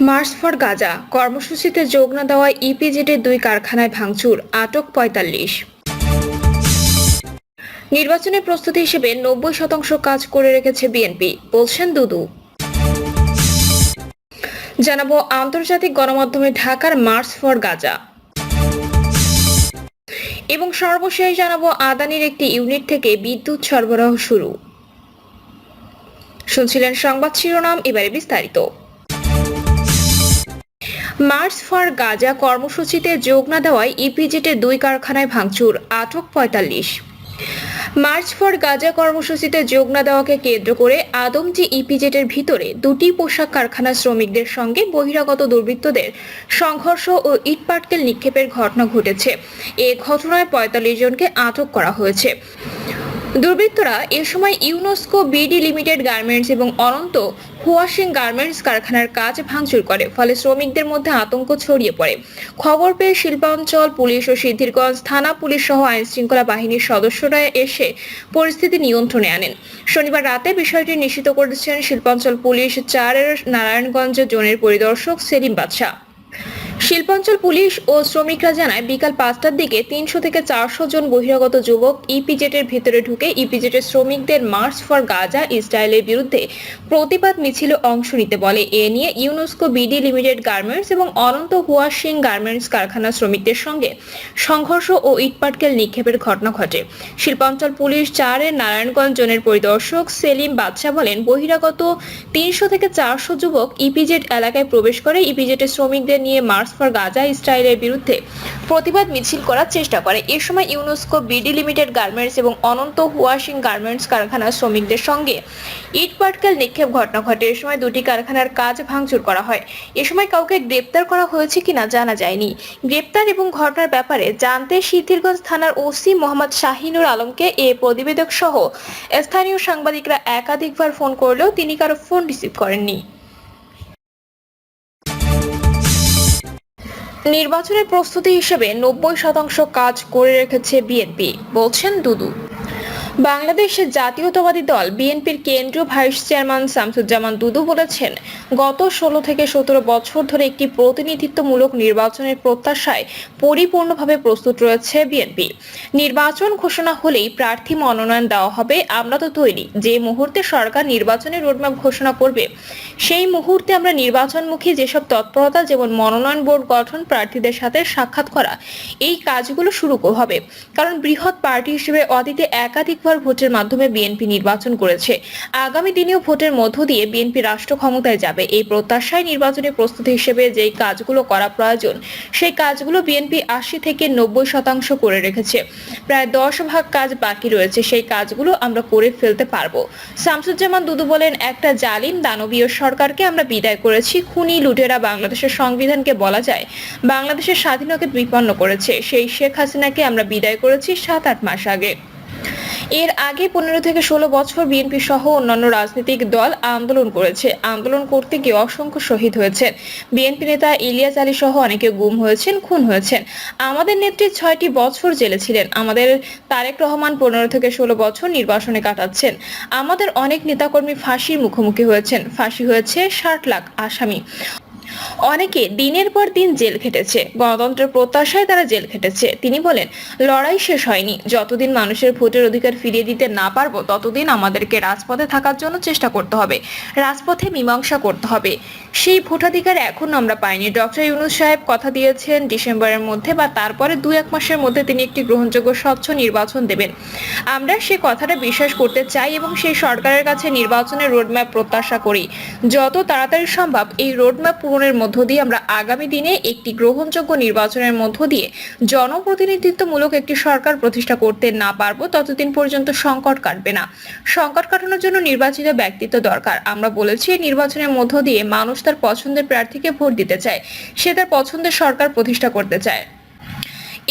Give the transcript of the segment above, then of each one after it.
March for Gaza কর্মসূচিতে যোগ না দেওয়ায় ইপিজেডের 2 কারখানায় ভাঙচুর, আটক ৪৫। নির্বাচনের প্রস্তুতি হিসেবে ৯০% কাজ করে রেখেছে বিএনপি, বলছেন দুদু। জানাবো আন্তর্জাতিক গণমাধ্যমে ঢাকার মার্চ ফর গাজা এবং সর্বশেষ জানাবো আদানির একটি ইউনিট থেকে বিদ্যুৎ সরবরাহ শুরু। শুনছিলেন সংবাদ শিরোনাম, এবারে বিস্তারিত। মার্চ ফর গাজা কর্মসূচিতে যোগ না দেওয়ায় ইপিজেডের 2 কারখানায় ভাঙচুর, আটক ৪৫। মার্চ ফর গাজা কর্মসূচিতে যোগ না দেওয়াকে কেন্দ্র করে আদমজী ইপিজেডের ভিতরে 2টি পোশাক কারখানার শ্রমিকদের সঙ্গে বহিরাগত দুর্বৃত্তদের সংঘর্ষ ও ইটপাটকেল নিক্ষেপের ঘটনা ঘটেছে। এ ঘটনায় ৪৫ জনকে আটক করা হয়েছে। দুর্বৃত্তরা এ সময় ইউনেস্কো বিডি লিমিটেড গার্মেন্টস এবং অনন্ত হুয়াশিং গার্মেন্টস কারখানার কাজ ভাঙচুর করে, ফলে শ্রমিকদের মধ্যে আতঙ্ক ছড়িয়ে পড়ে। খবর পেয়ে শিল্পাঞ্চল পুলিশ ও সিদ্ধিরগঞ্জ থানা পুলিশ সহ আইনশৃঙ্খলা বাহিনীর সদস্যরা এসে পরিস্থিতি নিয়ন্ত্রণে আনেন। শনিবার রাতে বিষয়টি নিশ্চিত করেছেন শিল্পাঞ্চল পুলিশ 4-এর নারায়ণগঞ্জ জোনের পরিদর্শক সেলিম বাদশা। শিল্পাঞ্চল পুলিশ ও শ্রমিকরা জানায়, বিকাল 5টার দিকে 300 থেকে 400 জন বহিরাগত যুবক ইপিজেডের ভিতরে ঢুকে ইপিজেডের শ্রমিকদের মার্চ ফর গাজা স্টাইলের বিরুদ্ধে প্রতিবাদ মিছিলে অংশ নিতে বলে। এ নিয়ে ইউনেস্কো বিডি লিমিটেড গার্মেন্টস এবং অনন্ত হুয়াশিং গার্মেন্টস কারখানার শ্রমিকদের সঙ্গে সংঘর্ষ ও ইটপাটকেল নিক্ষেপের ঘটনা ঘটে। শিল্পাঞ্চল পুলিশ 4-এর নারায়ণগঞ্জ জোনের পরিদর্শক সেলিম বাদশা বলেন, বহিরাগত 300 থেকে 400 যুবক ইপিজেড এলাকায় প্রবেশ করে ইপিজেডের শ্রমিকদের নিয়ে মার্চ ফর গাজা স্টাইলের বিরুদ্ধে প্রতিবাদ মিছিল করার চেষ্টা করে। এ সময় ইউনেস্কো বিডি লিমিটেড গার্মেন্টস এবং অনন্ত হুয়াশিং গার্মেন্টস কারখানার শ্রমিকদের সঙ্গে ইটপাটকেল নিক্ষেপ ঘটনা ঘটে। এ সময় 2টি কারখানার কাজ ভাঙচুর করা হয়। এ সময় কাউকে গ্রেপ্তার করা হয়েছে কিনা জানা যায়নি। গ্রেপ্তার এবং ঘটনার ব্যাপারে জানতে সিদ্ধিরগঞ্জ থানার ওসি মোহাম্মদ শাহিনুর আলমকে এ প্রতিবেদক সহ স্থানীয় সাংবাদিকরা একাধিকবার ফোন করলেও তিনি কারো ফোন রিসিভ করেননি। নির্বাচনের প্রস্তুতি হিসেবে ৯০% কাজ করে রেখেছে বিএনপি, বলছেন দুদু। বাংলাদেশের জাতীয়তাবাদী দল বিএনপির কেন্দ্রীয় ভাইস চেয়ারম্যান শামসুজ্জামান দুদু বলেছেন, গত 16 থেকে 17 বছর ধরে একটি প্রতিনিধিত্বমূলক নির্বাচনের প্রত্যাশায় পরিপূর্ণভাবে প্রস্তুত রয়েছে বিএনপি। নির্বাচন ঘোষণা হলেই প্রার্থী মনোনয়ন দেওয়া হবে। আমরা তো তৈরি। যে মুহূর্তে সরকার নির্বাচনের রোডম্যাপ ঘোষণা করবে সেই মুহূর্তে আমরা নির্বাচনমুখী যেসব তৎপরতা, যেমন মনোনয়ন বোর্ড গঠন, প্রার্থীদের সাথে সাক্ষাৎ করা, এই কাজগুলো শুরু হবে। কারণ বৃহৎ পার্টি হিসেবে অতীতে একাধিকবার ভোটের মাধ্যমে বিএনপি নির্বাচন করেছে। আগামী দিনেও ভোটের মধ্য দিয়ে বিএনপি রাষ্ট্র ক্ষমতায় যাবে। এই প্রত্যাশায় নির্বাচনের প্রস্তুতি হিসেবে যেই কাজগুলো করা প্রয়োজন সেই কাজগুলো বিএনপি 80 থেকে 90% করে রেখেছে। প্রায় 10 ভাগ কাজ বাকি রয়েছে, সেই কাজগুলো আমরা করে ফেলতে পারবো। শামসুজ্জামান দুদু বলেন, একটা জালিম দানবীয় সরকারকে আমরা বিদায় করেছি। খুনি লুটেরা বাংলাদেশের সংবিধানকে বলা যায় বাংলাদেশের স্বাধীনতাকে বিপন্ন করেছে। সেই শেখ হাসিনাকে আমরা বিদায় করেছি 7-8 মাস আগে। এর আগে 15 থেকে 16 বছর বিএনপি সহ অন্যান্য রাজনৈতিক দল আন্দোলন করেছে। আন্দোলন করতে গিয়ে অসংখ্য শহীদ হয়েছেন। বিএনপি নেতা ইলিয়াস আলী সহ অনেকে গুম হয়েছেন, খুন হয়েছেন। আমাদের নেত্রী 6টি বছর জেলে ছিলেন। আমাদের তারেক রহমান 15 থেকে 16 বছর নির্বাসনে কাটাচ্ছেন। আমাদের অনেক নেতাকর্মী ফাঁসির মুখোমুখি হয়েছেন। ফাঁসি হয়েছে 60 লাখ আসামি। অনেকে দিনের পর দিন জেল খেটেছে। গণতন্ত্রের প্রত্যাশায় তারা জেল খেটেছে। তিনি বলেন, লড়াই শেষ হয়নি। যতদিন মানুষের ভোটের অধিকার ফিরিয়ে দিতে না পারবো ততদিন আমাদেরকে রাজপথে থাকার জন্য চেষ্টা করতে হবে, রাজপথে মীমাংসা করতে হবে। সেই ভোটাধিকার এখন আমরা পাইনি। ডক্টর ইউনূস সাহেব কথা দিয়েছেন ডিসেম্বরের মধ্যে বা তারপরে 2-1 মাসের মধ্যে তিনি একটি গ্রহণযোগ্য স্বচ্ছ নির্বাচন দেবেন। আমরা সে কথাটা বিশ্বাস করতে চাই এবং সেই সরকারের কাছে নির্বাচনের রোডম্যাপ প্রত্যাশা করি। যত তাড়াতাড়ি সম্ভব এই রোডম্যাপ পূরণের মধ্য দিয়ে আমরা আগামী দিনে একটি গ্রহণযোগ্য নির্বাচনের মধ্য দিয়ে জনপ্রতিনিধিত্বমূলক একটি সরকার প্রতিষ্ঠা করতে না পারবো ততদিন পর্যন্ত সংকট কাটবে না। সংকট কাটানোর জন্য নির্বাচিত ব্যক্তিত্ব দরকার। আমরা বলেছি, এই নির্বাচনের মধ্য দিয়ে মানুষ তার পছন্দের প্রার্থীকে ভোট দিতে চায়, সে তার পছন্দের সরকার প্রতিষ্ঠা করতে চায়।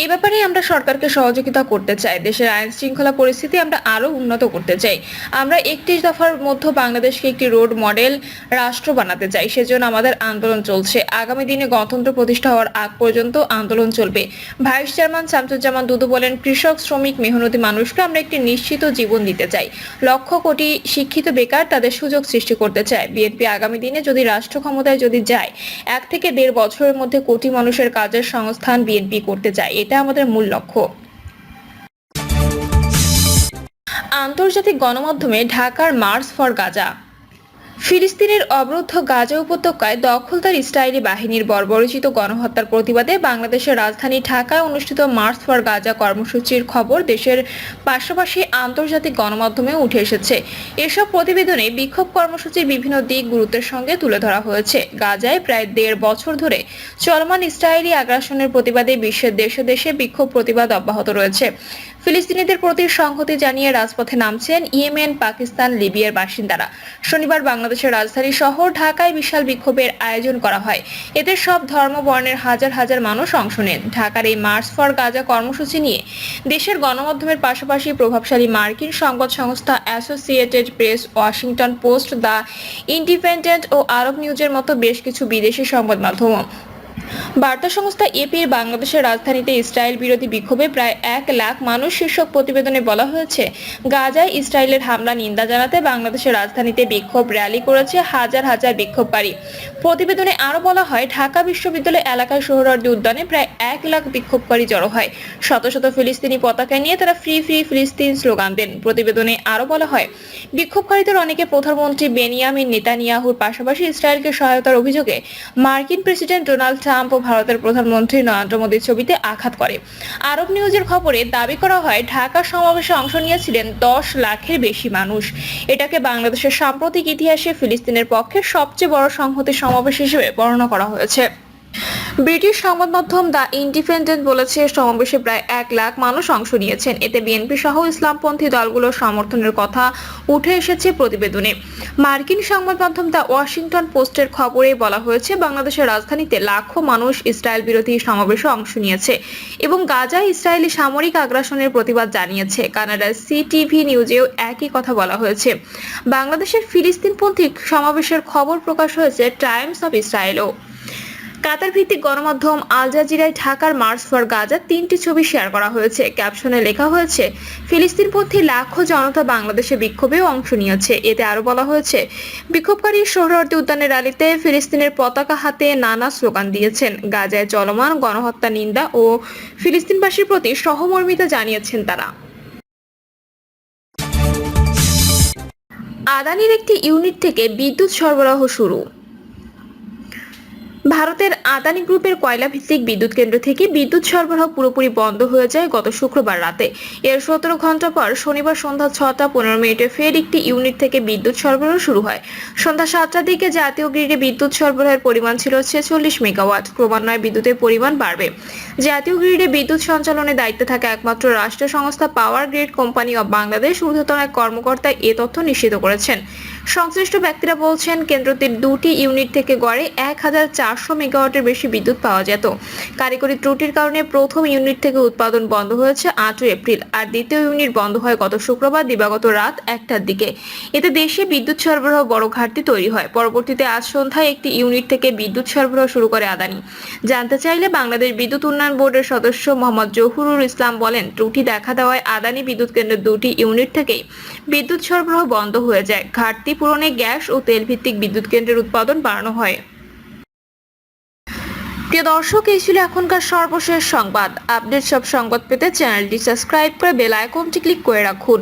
এ ব্যাপারে আমরা সরকারকে সহযোগিতা করতে চাই। দেশের আইন শৃঙ্খলা পরিস্থিতি আমরা আরো উন্নত করতে চাই। আমরা 31 দফার মধ্যে বাংলাদেশকে একটি রোড মডেল রাষ্ট্র বানাতে চাই। সেজন্য আমাদের আন্দোলন চলছে। আগামী দিনে গণতন্ত্র প্রতিষ্ঠা হওয়ার আগ পর্যন্ত আন্দোলন চলবে। ভাইস চেয়ারম্যান শামসুজ্জামান দুদু বলেন, কৃষক, শ্রমিক, মেহনতি মানুষকে আমরা একটি নিশ্চিত জীবন দিতে চাই। লক্ষ কোটি শিক্ষিত বেকার তাদের সুযোগ সৃষ্টি করতে চায়। বিএনপি আগামী দিনে যদি রাষ্ট্র ক্ষমতায় যায় 1 থেকে 1.5 বছরের মধ্যে কোটি মানুষের কাজের সংস্থান বিএনপি করতে চায়। এটা আমাদের মূল লক্ষ্য। আন্তর্জাতিক গণমাধ্যমে ঢাকার মার্চ ফর গাজা। ফিলিস্তিনের অবরুদ্ধ গাজা উপত্যকায় দখলদার ইসরায়েলি বাহিনীর বর্বরোচিত গণহত্যার প্রতিবাদে বাংলাদেশের রাজধানী ঢাকায় অনুষ্ঠিত মার্চ ফর গাজা কর্মসূচির খবর দেশের পাশাপাশি আন্তর্জাতিক গণমাধ্যমে উঠে এসেছে। এসব প্রতিবেদনে বিক্ষোভ কর্মসূচির বিভিন্ন দিক গুরুত্বের সঙ্গে তুলে ধরা হয়েছে। গাজায় প্রায় 1.5 বছর ধরে চলমান ইসরায়েলি আগ্রাসনের প্রতিবাদে বিশ্বের দেশে দেশে বিক্ষোভ প্রতিবাদ অব্যাহত রয়েছে। ফিলিস্তিনিদের প্রতি সংহতি জানিয়ে রাজপথে নামছেন ইয়েমেন, পাকিস্তান, লিবিয়ার বাসিন্দারা। শনিবার বাংলাদেশের রাজধানী শহর ঢাকায় বিশাল বিক্ষোভের আয়োজন করা হয়। এতে সব ধর্ম বর্ণের হাজার হাজার মানুষ অংশ নেন। ঢাকার এই মার্চ ফর গাজা কর্মসূচি নিয়ে দেশের গণমাধ্যমের পাশাপাশি প্রভাবশালী মার্কিন সংবাদ সংস্থা Associated Press, Washington Post, the Independent ও আরব নিউজের মতো বেশ কিছু বিদেশি সংবাদ মাধ্যম। বার্তা সংস্থা এপির বাংলাদেশের রাজধানীতে ইসরায়েল বিরোধী বিক্ষোভে প্রায় 1 লাখ মানুষ শীর্ষক প্রতিবেদনে বলা হয়েছে, গাজায় ইসরায়েলের হামলা নিন্দা জানাতে বাংলাদেশের রাজধানীতে বিক্ষোভ র্যালি করেছে হাজার হাজার বিক্ষোভকারী। প্রতিবেদনে আরো বলা হয়, ঢাকা বিশ্ববিদ্যালয় এলাকায় সোহরাওয়ার্দী উদ্যানে প্রায় 1 লাখ বিক্ষোভকারী জড়ো হয়। শত শত ফিলিস্তিনি পতাকা নিয়ে তারা ফ্রি ফ্রি ফিলিস্তিন স্লোগান দেন। প্রতিবেদনে আরো বলা হয়, বিক্ষোভকারীদের অনেকে প্রধানমন্ত্রী বেনিয়ামিন নেতানিয়াহুর পাশাপাশি ইসরায়েলকে সহায়তার অভিযোগে মার্কিন প্রেসিডেন্ট ডোনাল্ড ট্রাম্প ও ভারতের প্রধানমন্ত্রী নরেন্দ্র মোদীর ছবিতে আঘাত করে। আরব নিউজের খবরে দাবি করা হয়, ঢাকা সমাবেশে অংশ নিয়েছিলেন 10 লাখের বেশি মানুষ। এটাকে বাংলাদেশের সাম্প্রতিক ইতিহাসে ফিলিস্তিনের পক্ষে সবচেয়ে বড় সংহতি সমাবেশ হিসেবে বর্ণনা করা হয়েছে। ব্রিটিশ সংবাদ মাধ্যম দ্য ইন্ডিপেন্ডেন্ট বলেছে, সমাবেশে প্রায় 1 লাখ মানুষ অংশ নিয়েছেন। এতে বিএনপি সহ ইসলামপন্থী দলগুলোর সমর্থনের কথা উঠে এসেছে প্রতিবেদনে। মার্কিন সংবাদ মাধ্যম দ্য ওয়াশিংটন পোস্টের খবরে বলা হয়েছে, বাংলাদেশের রাজধানীতে লাখো মানুষ ইসরায়েল বিরোধী সমাবেশে অংশ নিয়েছে এবং গাজায় ইসরায়েলি সামরিক আগ্রাসনের প্রতিবাদ জানিয়েছে। কানাডার সিটিভি নিউজেও একই কথা বলা হয়েছে। বাংলাদেশের ফিলিস্তিনপন্থী সমাবেশের খবর প্রকাশ হয়েছে টাইমস অফ ইসরায়েলও। কাতার ভিত্তিক গণমাধ্যম আল জাজিরায় ঢাকার মার্চ ফর গাজা 3টি ছবি শেয়ার করা হয়েছে। ক্যাপশনে লেখা হয়েছে, ফিলিস্তিনপন্থী লাখো জনতা বাংলাদেশে বিক্ষোভেও অংশ নিয়েছে। এতে আরো বলা হয়েছে, বিক্ষোভকারী সোহরাওয়ার্দী উদ্যানের র্যালিতে ফিলিস্তিনের পতাকা হাতে নানা স্লোগান দিয়েছেন। গাজায় চলমান গণহত্যা নিন্দা ও ফিলিস্তিনবাসীর প্রতি সহমর্মিতা জানিয়েছেন তারা। আদানির একটি ইউনিট থেকে বিদ্যুৎ সরবরাহ শুরু। ভারতের আদানি গ্রুপের কয়লা ভিত্তিক বিদ্যুৎ কেন্দ্র থেকে বিদ্যুৎ সরবরাহ পুরোপুরি বন্ধ হয়ে যায় গত শুক্রবার রাতে। এর 17 ঘন্টা পর শনিবার সন্ধ্যা 6টা 15 মিনিটে ফের একটি ইউনিট থেকে বিদ্যুৎ সরবরাহ শুরু হয়। সন্ধ্যা 7টার দিকে জাতীয় গ্রিডে বিদ্যুৎ সরবরাহের পরিমাণ ছিল 46 মেগাওয়াট। ক্রমান্বয়ে বিদ্যুতের পরিমাণ বাড়বে। জাতীয় গ্রিডে বিদ্যুৎ সঞ্চালনের দায়িত্বে থাকা একমাত্র রাষ্ট্রীয় সংস্থা power grid company of Bangladesh ঊর্ধ্বতন এক কর্মকর্তা এ তথ্য নিশ্চিত করেছেন। সংশ্লিষ্ট ব্যক্তিরা বলছেন, কেন্দ্রটির 2টি ইউনিট থেকে গড়ে 1400 মেগাওয়াটের বেশি বিদ্যুৎ পাওয়া যেত। কারিগরি ত্রুটির কারণে প্রথম ইউনিট থেকে উৎপাদন বন্ধ হয়েছে 8 এপ্রিল, আর দ্বিতীয় ইউনিট বন্ধ হয় গত শুক্রবার দিবাগত রাত 1টার দিকে। এতে দেশে বিদ্যুৎ সরবরাহ বড় ঘাটতি তৈরি হয়। পরবর্তীতে আজ সন্ধ্যায় একটি ইউনিট থেকে বিদ্যুৎ সরবরাহ শুরু করে আদানি। জানতে চাইলে বাংলাদেশ বিদ্যুৎ উন্নয়ন বোর্ডের সদস্য মোহাম্মদ জহুরুল ইসলাম বলেন, ত্রুটি দেখা দেওয়ায় আদানি বিদ্যুৎ কেন্দ্রের 2টি ইউনিট থেকেই বিদ্যুৎ সরবরাহ বন্ধ হয়ে যায়। ঘাটতি পূরণে গ্যাস ও তেল ভিত্তিক বিদ্যুৎ কেন্দ্রের উৎপাদন বাড়ানো হয়। প্রিয় দর্শক, এই ছিল এখনকার সর্বশেষ সংবাদ। আপডেট সব সংবাদ পেতে চ্যানেলটি সাবস্ক্রাইব করে বেল আইকনটি ক্লিক করে রাখুন।